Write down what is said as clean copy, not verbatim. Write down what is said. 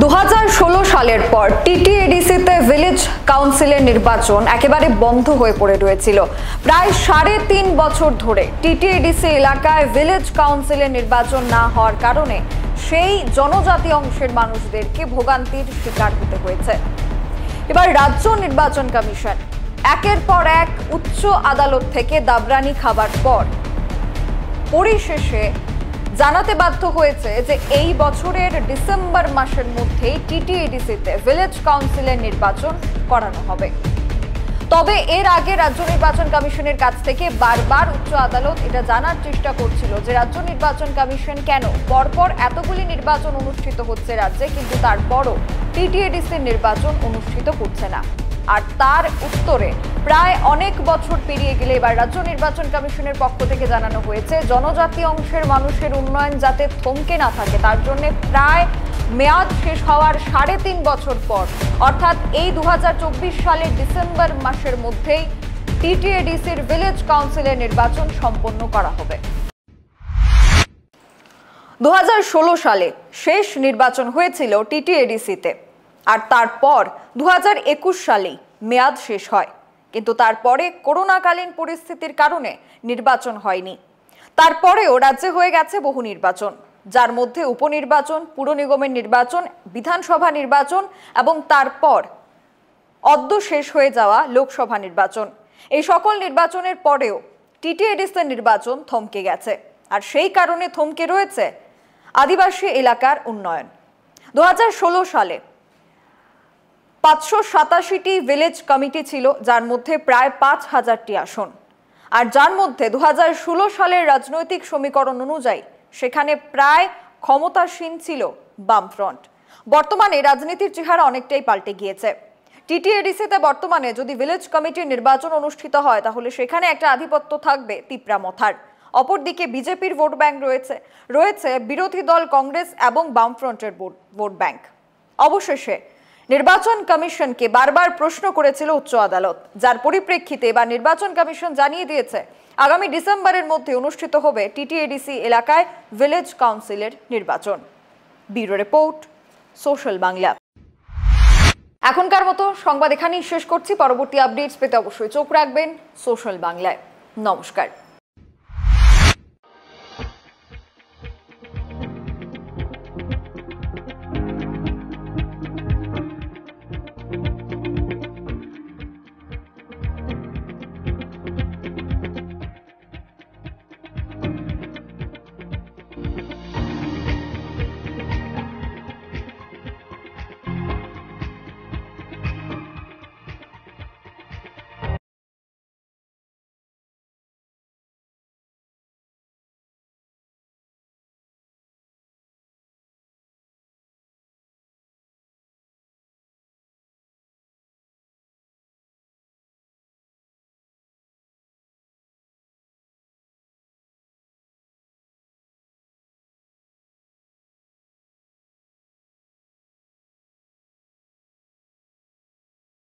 2016 সালের পর টিটিএডিসিতে ভিলেজ কাউন্সিলের নির্বাচন একেবারে বন্ধ হয়ে পড়ে রয়েছিল। প্রায় 3.5 বছর ধরে টিটিএডিসি এলাকায় ভিলেজ কাউন্সিলের নির্বাচন না হওয়ার কারণে সেই জনজাতি অংশের মানুষদেরকে ভোগান্তির শিকার হতে হয়েছে। এবার রাজ্য নির্বাচন কমিশন একের পর এক উচ্চ আদালত থেকে দাবরানি খাবার পর পরিশেষে জানাতে বাধ্য হয়েছে যে এই বছরের ডিসেম্বর মাসের মধ্যেই টিটিএডিসিতে ভিলেজ কাউন্সিলের নির্বাচন করানো হবে। তবে এর আগে রাজ্য নির্বাচন কমিশনের কাছ থেকে বারবার উচ্চ আদালত এটা জানার চেষ্টা করছিল যে রাজ্য নির্বাচন কমিশন কেন পরপর এতগুলি নির্বাচন অনুষ্ঠিত হচ্ছে রাজ্যে, কিন্তু তারপরও টিটিএডিসির নির্বাচন অনুষ্ঠিত করছে না। আর তার উত্তরে প্রায় অনেক বছর পেরিয়ে গেলে এবার রাজ্য নির্বাচন কমিশনের পক্ষ থেকে জানানো হয়েছে জনজাতি অংশের মানুষের উন্নয়ন যাতে থমকে না থাকে তার জন্য প্রায় মেয়াদ শেষ হওয়ার 3.5 বছর পর অর্থাৎ এই 2024 সালের ডিসেম্বর মাসের মধ্যেই টিটিএডিসির ভিলেজ কাউন্সিলের নির্বাচন সম্পন্ন করা হবে। 2016 সালে শেষ নির্বাচন হয়েছিল টিটিএডিসিতে, আর তারপর 2021 সালেই মেয়াদ শেষ হয়, কিন্তু তারপরে করোনাকালীন পরিস্থিতির কারণে নির্বাচন হয়নি। তারপরেও রাজ্যে হয়ে গেছে বহু নির্বাচন, যার মধ্যে উপনির্বাচন, পুর নিগমের নির্বাচন, বিধানসভা নির্বাচন এবং তারপর অদ্য শেষ হয়ে যাওয়া লোকসভা নির্বাচন। এই সকল নির্বাচনের পরেও টিটিএডিসির নির্বাচন থমকে গেছে, আর সেই কারণে থমকে রয়েছে আদিবাসী এলাকার উন্নয়ন। 2016 সালে 587টি ভিলেজ কমিটি ছিল, যার মধ্যে প্রায় 5000টি আসন, আর যার মধ্যে 2016 সালের রাজনৈতিক সমীকরণ অনুযায়ী সেখানে প্রায় ক্ষমতাসীন ছিল বামফ্রন্ট। বর্তমানে রাজনীতির চেহারা অনেকটাই পাল্টে গিয়েছে। টিটিএডিসিতে বর্তমানে যদি ভিলেজ কমিটির নির্বাচন অনুষ্ঠিত হয় তাহলে সেখানে একটা আধিপত্য থাকবে তিপ্রামথার। অপরদিকে বিজেপির ভোট ব্যাংক রয়েছে বিরোধী দল কংগ্রেস এবং বামফ্রন্টের ভোট ব্যাংক। অবশেষে নির্বাচন কমিশনকে বারবার প্রশ্ন করেছিল উচ্চ আদালত, যার পরিপ্রেক্ষিতে এবার নির্বাচন কমিশন জানিয়ে দিয়েছে আগামী ডিসেম্বরের মধ্যে অনুষ্ঠিত হবে টিটিএডিসি এলাকায় ভিলেজ কাউন্সিলের নির্বাচন। Bureau report, social Bangla. এখনকার মতো সংবাদ এখানেই শেষ করছি। পরবর্তী আপডেটস পেতে অবশ্যই চোখ রাখবেন সোশ্যাল বাংলায়। নমস্কার।